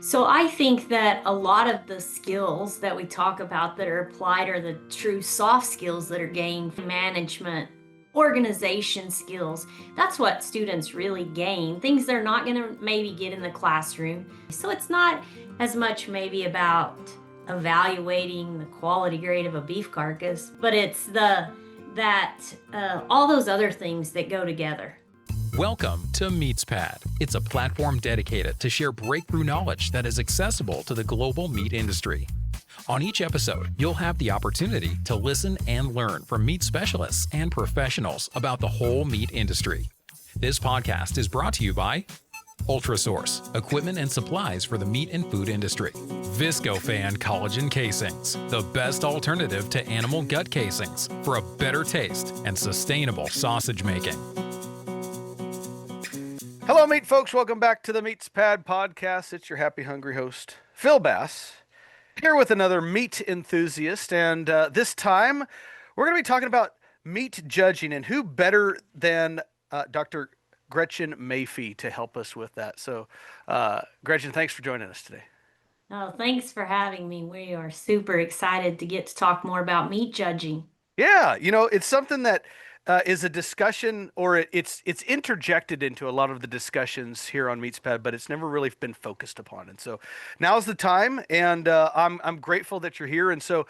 So I think that a lot of the skills that we talk about that are applied are the true soft skills that are gained from management, organization skills. That's what students really gain, things they're not going to maybe get in the classroom. So it's not as much maybe about evaluating the quality grade of a beef carcass, but it's all those other things that go together. Welcome to Meatspad. It's a platform dedicated to share breakthrough knowledge that is accessible to the global meat industry. On each episode, you'll have the opportunity to listen and learn from meat specialists and professionals about the whole meat industry. This podcast is brought to you by Ultrasource, equipment and supplies for the meat and food industry. Viscofan collagen casings, the best alternative to animal gut casings for a better taste and sustainable sausage making. Hello, meat folks. Welcome back to the Meatspad podcast. It's your happy, hungry host, Phil Bass, here with another meat enthusiast. And this time, we're going to be talking about meat judging, and who better than Dr. Gretchen Mafi to help us with that. So, Gretchen, thanks for joining us today. Oh, thanks for having me. We are super excited to get to talk more about meat judging. Yeah, it's something that is a discussion, or it's interjected into a lot of the discussions here on Meatspad, but it's never really been focused upon. And so now's the time, and I'm grateful that you're here. And so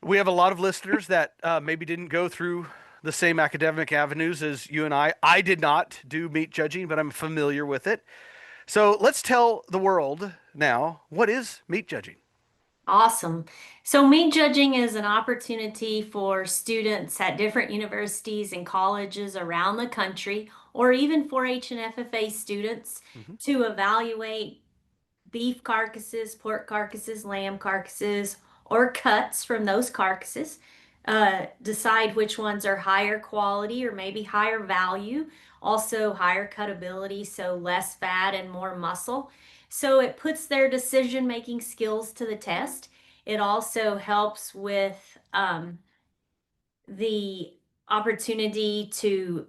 we have a lot of listeners that maybe didn't go through the same academic avenues as you and I. I did not do meat judging, but I'm familiar with it. So let's tell the world now, what is meat judging? Awesome. So, meat judging is an opportunity for students at different universities and colleges around the country, or even 4-H and FFA students, to evaluate beef carcasses, pork carcasses, lamb carcasses, or cuts from those carcasses, decide which ones are higher quality or maybe higher value, also higher cutability, so less fat and more muscle. So it puts their decision-making skills to the test. It also helps with the opportunity to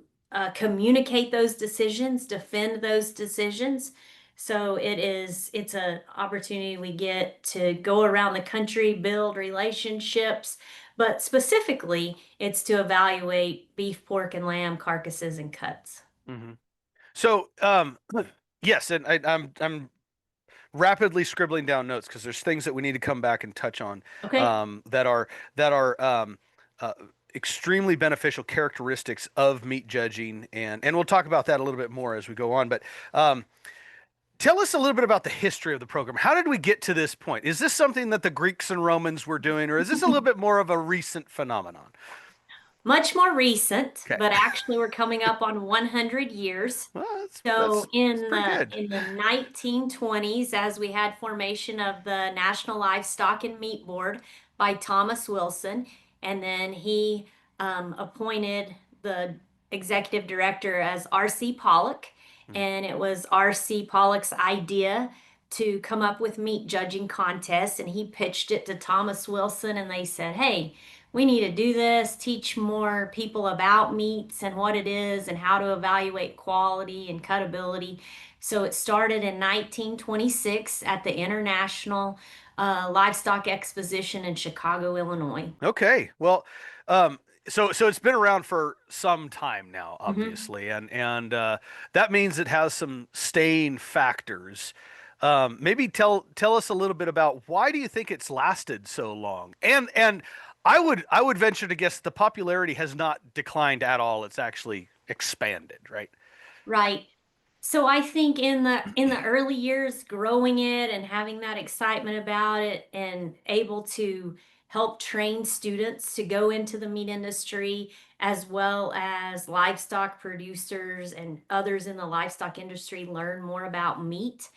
communicate those decisions, defend those decisions. So it's an opportunity we get to go around the country, build relationships, but specifically it's to evaluate beef, pork, and lamb carcasses and cuts. Mm-hmm. So, yes, and I'm rapidly scribbling down notes because there's things that we need to come back and touch on, Okay. that are extremely beneficial characteristics of meat judging, and we'll talk about that a little bit more as we go on. But tell us a little bit about the history of the program. How did we get to this point? Is this something that the Greeks and Romans were doing, or is this a little bit more of a recent phenomenon? Much more recent, Okay. but actually we're coming up on 100 years. Well, So that's in pretty the good. in the 1920s, as we had formation of the National Livestock and Meat Board by Thomas Wilson, and then he appointed the executive director as R.C. Pollock, and it was R.C. Pollock's idea to come up with meat judging contests, and he pitched it to Thomas Wilson, and they said, "Hey, we need to do this, teach more people about meats and what it is and how to evaluate quality and cutability." So it started in 1926 at the International Livestock Exposition in Chicago, Illinois. Okay. Well, so it's been around for some time now, Mhm. obviously, and that means it has some staying factors. Maybe tell us a little bit about why do you think it's lasted so long? And I would venture to guess the popularity has not declined at all. It's actually expanded, right? Right. So I think in the early years, growing it and having that excitement about it and able to help train students to go into the meat industry as well as livestock producers and others in the livestock industry learn more about meat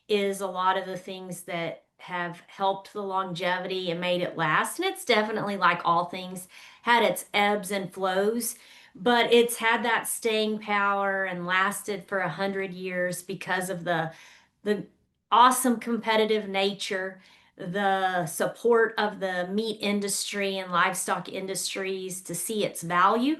is a lot of the things that have helped the longevity and made it last. And it's definitely, like all things, had its ebbs and flows, but it's had that staying power and lasted for 100 years because of the awesome competitive nature, the support of the meat industry and livestock industries to see its value,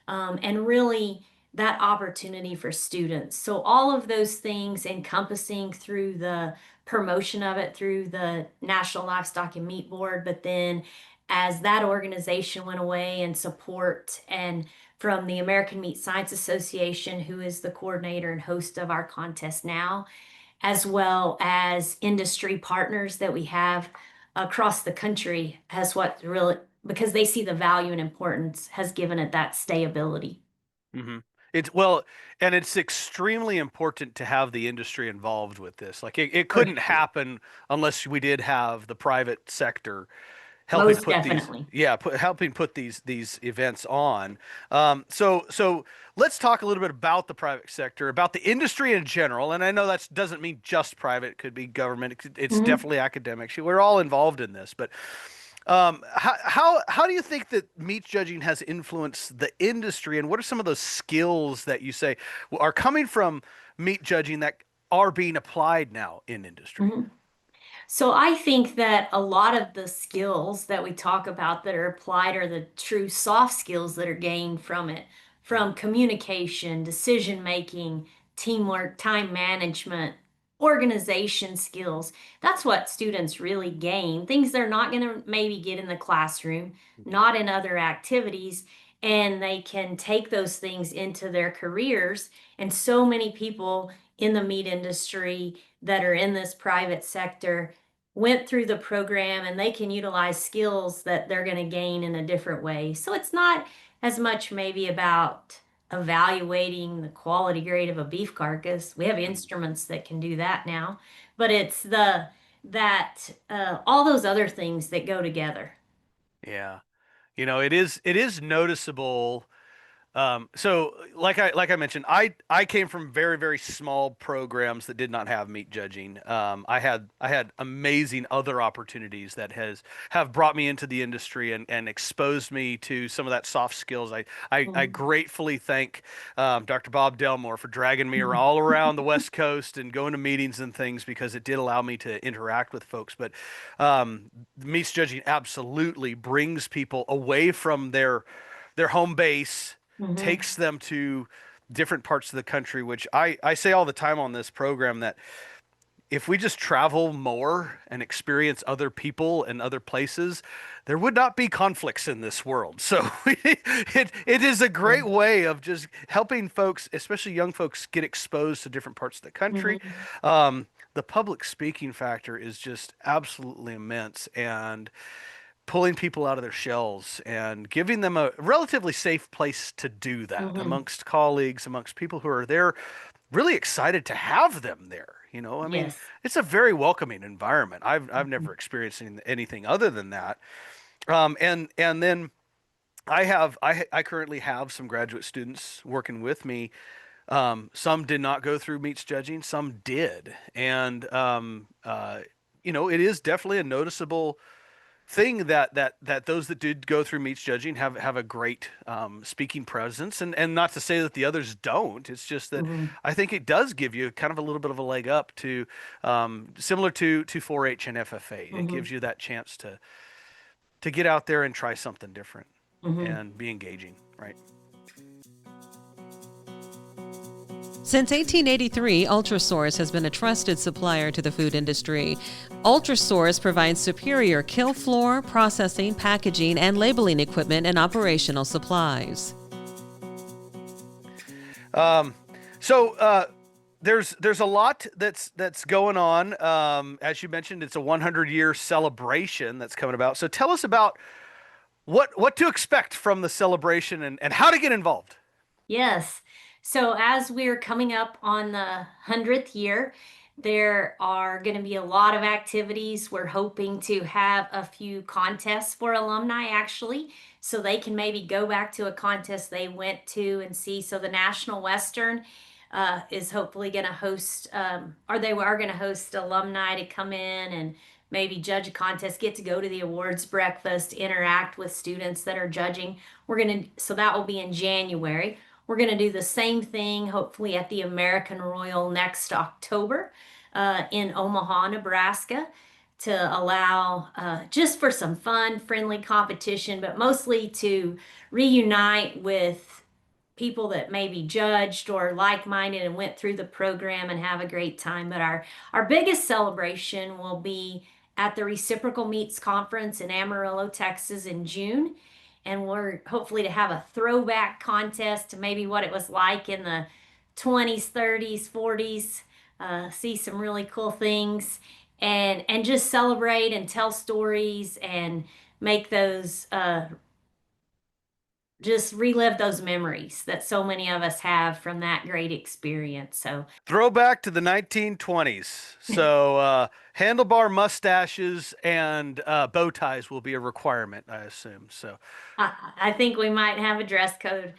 and really that opportunity for students. So all of those things encompassing through the promotion of it through the National Livestock and Meat Board, but then as that organization went away and support and from the American Meat Science Association, who is the coordinator and host of our contest now, as well as industry partners that we have across the country, has what really, because they see the value and importance, has given it that stability. Hmm. It's well, and it's extremely important to have the industry involved with this. Like it For couldn't sure. happen unless we did have the private sector helping Most put these, definitely. yeah, helping put these events on. So let's talk a little bit about the private sector, about the industry in general. And I know that doesn't mean just private; it could be government. It's Mhm. definitely academic. We're all involved in this, but how do you think that meat judging has influenced the industry, and what are some of those skills that you say are coming from meat judging that are being applied now in industry? Mhm. So I think that a lot of the skills that we talk about that are applied are the true soft skills that are gained from it, Mm, from communication, decision making, teamwork, time management, organization skills. That's what students really gain. Things they're not going to maybe get in the classroom, mhm, not in other activities, and they can take those things into their careers. And so many people in the meat industry that are in this private sector went through the program and they can utilize skills that they're going to gain in a different way. So it's not as much maybe about evaluating the quality grade of a beef carcass. We have mhm. instruments that can do that now, but it's the that all those other things that go together. Yeah. It is noticeable. So like I mentioned, I came from very, very small programs that did not have meat judging. I had amazing other opportunities that have brought me into the industry and exposed me to some of that soft skills. I Mhm. gratefully thank Dr. Bob Delmore for dragging me all around the West Coast and going to meetings and things because it did allow me to interact with folks. But meat judging absolutely brings people away from their home base, Mhm. takes them to different parts of the country, which I say all the time on this program that if we just travel more and experience other people and other places, there would not be conflicts in this world. So it is a great way of just helping folks, especially young folks, get exposed to different parts of the country. Mhm. The public speaking factor is just absolutely immense, and pulling people out of their shells and giving them a relatively safe place to do that Mhm. amongst colleagues, amongst people who are there, really excited to have them there. I mean, Yes. it's a very welcoming environment. I've Mhm. never experienced anything other than that. And then I currently have some graduate students working with me. Some did not go through meats judging, some did, and it is definitely a noticeable thing that those that did go through meats judging have a great speaking presence, and not to say that the others don't. It's just that Mhm. I think it does give you kind of a little bit of a leg up to similar to 4-H and FFA. It gives Mhm. you that chance to get out there and try something different Mhm. and be engaging, right? Since 1883, Ultrasource has been a trusted supplier to the food industry. Ultrasource provides superior kill floor, processing, packaging, and labeling equipment and operational supplies. Um, so there's a lot that's going on. As you mentioned, it's a 100-year celebration that's coming about. So tell us about what to expect from the celebration and how to get involved. Yes. So as we're coming up on the 100th year, there are going to be a lot of activities. We're hoping to have a few contests for alumni actually, so they can maybe go back to a contest they went to and see. So the National Western is hopefully going to host, or they are going to host alumni to come in and maybe judge a contest, get to go to the awards breakfast, interact with students that are judging. So that will be in January. We're going to do the same thing, hopefully, at the American Royal next October in Omaha, Nebraska, to allow just for some fun, friendly competition, but mostly to reunite with people that maybe judged or like-minded and went through the program and have a great time. But our biggest celebration will be at the Reciprocal Meats Conference in Amarillo, Texas in June. And we're hopefully to have a throwback contest to maybe what it was like in the 20s, 30s, 40s. See some really cool things and just celebrate and tell stories and make those just relive those memories that so many of us have from that great experience. So Throwback to the 1920s. So handlebar mustaches and bow ties will be a requirement, I assume. So I think we might have a dress code.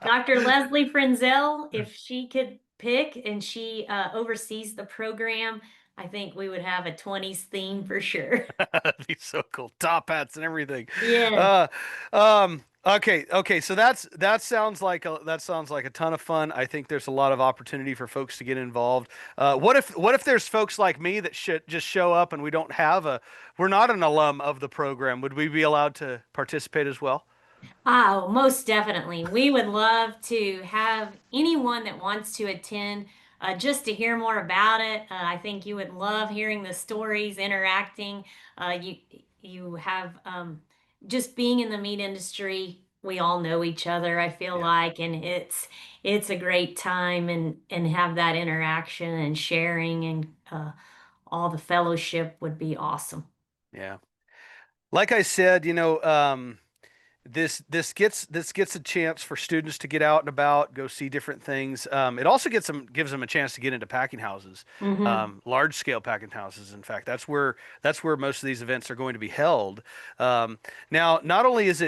Dr. Leslie Frenzel, if she could pick and she oversees the program, I think we would have a 20s theme for sure. that'd be so cool. Top hats and everything. Yes. Uh, okay. So that sounds like a ton of fun. I think there's a lot of opportunity for folks to get involved. What if there's folks like me that should just show up and we're not an alum of the program? Would we be allowed to participate as well? Oh, most definitely. We would love to have anyone that wants to attend just to hear more about it. I think you would love hearing the stories, interacting. You have just being in the meat industry. We all know each other, I feel Yeah. like, and it's a great time and have that interaction and sharing and all the fellowship would be awesome. Yeah. Like I said, this gets a chance for students to get out and about, go see different things. It also gives them a chance to get into packing houses, Hmm. large scale packing houses. In fact, that's where most of these events are going to be held. Now, not only is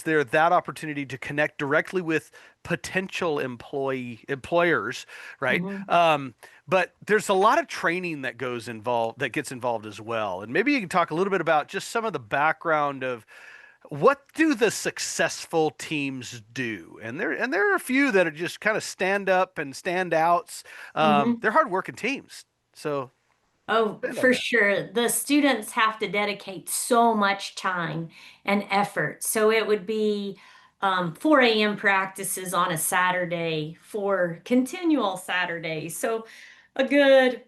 there that opportunity to connect directly with potential employers, right? Hmm. But there's a lot of training that gets involved as well. And maybe you can talk a little bit about just some of the background of what do the successful teams do? And there are a few that are just kind of stand up and stand outs. Hmm. They're hardworking teams. So Oh, expand on for that. sure. The students have to dedicate so much time and effort. So it would be 4 a.m. practices on a Saturday for continual Saturdays. So a good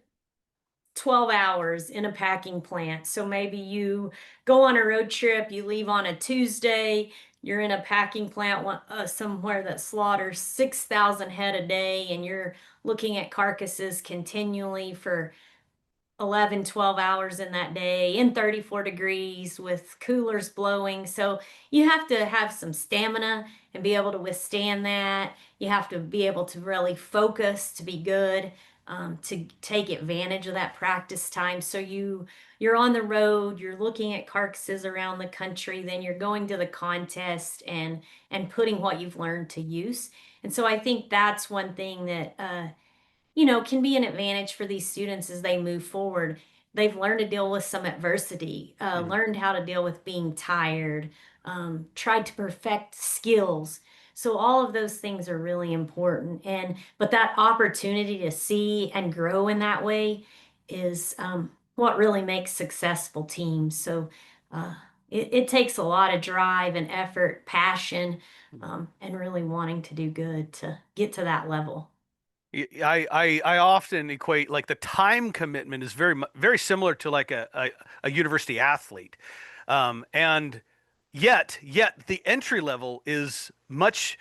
12 hours in a packing plant. So maybe you go on a road trip, you leave on a Tuesday, you're in a packing plant somewhere that slaughters 6,000 head a day, and you're looking at carcasses continually for 11, 12 hours in that day in 34 degrees with coolers blowing. So you have to have some stamina and be able to withstand that. You have to be able to really focus to be good, to take advantage of that practice time. So you're on the road, you're looking at carcasses around the country, then you're going to the contest and putting what you've learned to use. And so I think that's one thing that can be an advantage for these students as they move forward. They've learned to deal with some adversity, Mhm. learned how to deal with being tired, tried to perfect skills. So all of those things are really important. But that opportunity to see and grow in that way is what really makes successful teams. So uh, it takes a lot of drive and effort, passion, and really wanting to do good to get to that level. I often equate like the time commitment is very similar to like a university athlete, and yet the entry level is much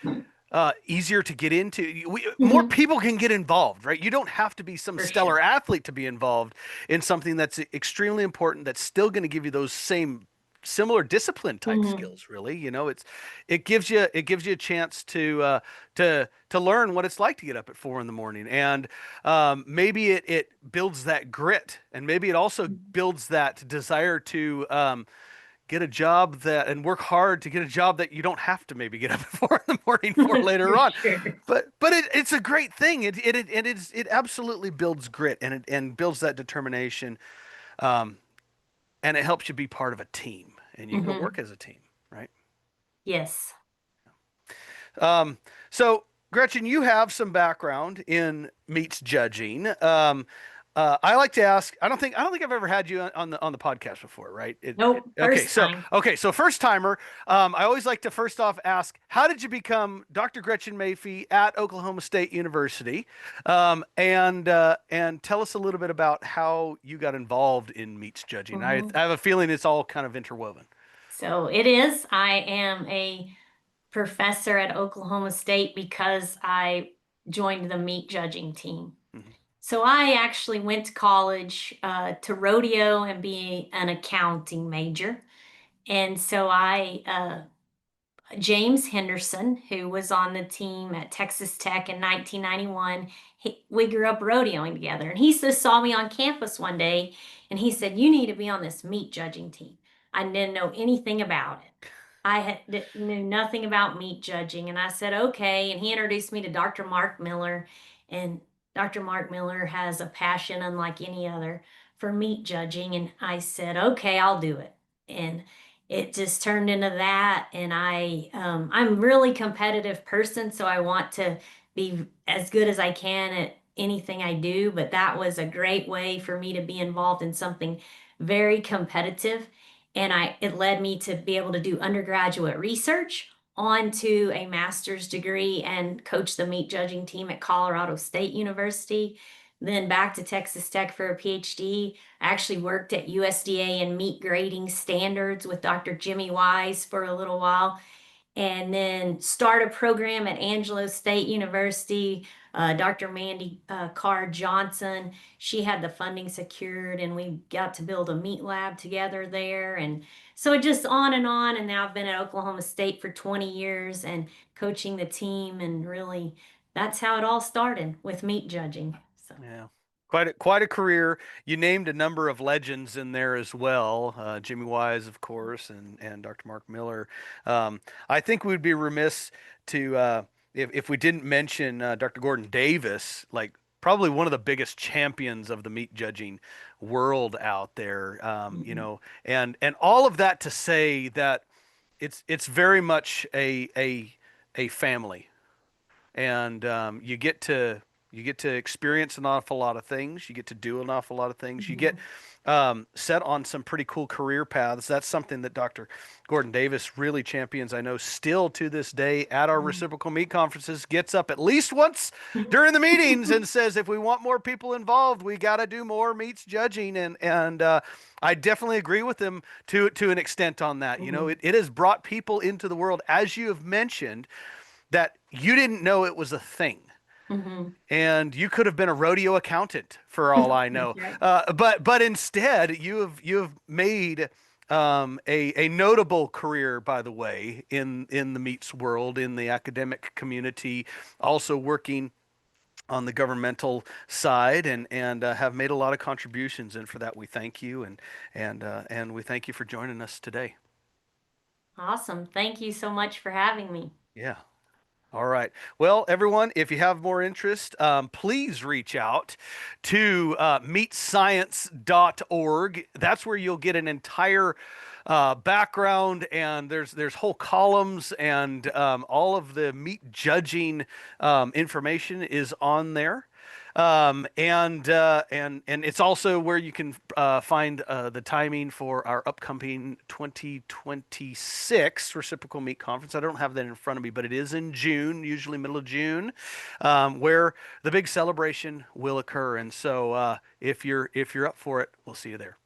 easier to get into. More Mhm. people can get involved, right? You don't have to be some For stellar sure. athlete to be involved in something that's extremely important. That's still going to give you those same similar discipline type Mhm. skills. Really, it gives you a chance to learn what it's like to get up at 4 in the morning, and maybe it builds that grit, and maybe it also builds that desire to get a job that and work hard to get a job that you don't have to maybe get up at 4 in the morning for For later on. sure. But it's a great thing. It absolutely builds grit and builds that determination, um, and it helps you be part of a team and you go Mhm. work as a team, right? Yes. So Gretchen, you have some background in meats judging. I like to ask. I don't think I've ever had you on the podcast before, right? Nope, Okay, first so time. first timer. I always like to first off ask, how did you become Dr. Gretchen Mafi at Oklahoma State University? And tell us a little bit about how you got involved in meats judging. Mhm. I have a feeling it's all kind of interwoven. So it is. I am a professor at Oklahoma State because I joined the meat judging team. Mhm. So I actually went to college to rodeo and be an accounting major. And so James Henderson, who was on the team at Texas Tech in 1991, we grew up rodeoing together. And he just saw me on campus one day and he said, "You need to be on this meat judging team." I didn't know anything about it. Knew nothing about meat judging. And I said, "Okay." And he introduced me to Dr. Mark Miller. And Dr. Mark Miller has a passion unlike any other for meat judging. And I said, "Okay, I'll do it." And it just turned into that. And I'm really competitive person, so I want to be as good as I can at anything I do. But that was a great way for me to be involved in something very competitive. And it led me to be able to do undergraduate research onto a master's degree and coach the meat judging team at Colorado State University, then back to Texas Tech for a PhD. I actually worked at USDA in meat grading standards with Dr. Jimmy Wise for a little while, and then start a program at Angelo State University. Dr. Mandy Carr Johnson, she had the funding secured, and we got to build a meat lab together there. And so it just on and on. And now I've been at Oklahoma State for 20 years and coaching the team. And really, that's how it all started with meat judging. So. Yeah. Quite a career. You named a number of legends in there as well. Jimmy Wise, of course, and Dr. Mark Miller. I think we'd be remiss to if we didn't mention Dr. Gordon Davis, like probably one of the biggest champions of the meat judging world out there. Mhm. And all of that to say that it's very much a family, and you get to experience an awful lot of things. You get to do an awful lot of things. You get Mhm. set on some pretty cool career paths. That's something that Dr. Gordon Davis really champions. I know still to this day at our reciprocal meat conferences, gets up at least once during the meetings and says, if we want more people involved, we got to do more meats judging. And I definitely agree with him to an extent on that. You know, Mhm. it has brought people into the world, as you have mentioned, that you didn't know it was a thing. Mhm. And you could have been a rodeo accountant for all I That's know. right. But instead, you have made a notable career, by the way, in the meats world, in the academic community, also working on the governmental side, and have made a lot of contributions. And for that, we thank you, and we thank you for joining us today. Awesome. Thank you so much for having me. Yeah. All right. Well, everyone, if you have more interest, please reach out to meatscience.org. That's where you'll get an entire background, and there's whole columns, and all of the meat judging information is on there. And it's also where you can find the timing for our upcoming 2026 Reciprocal Meat Conference. I don't have that in front of me, but it is in June, usually middle of June, where the big celebration will occur. And so if you're up for it, we'll see you there.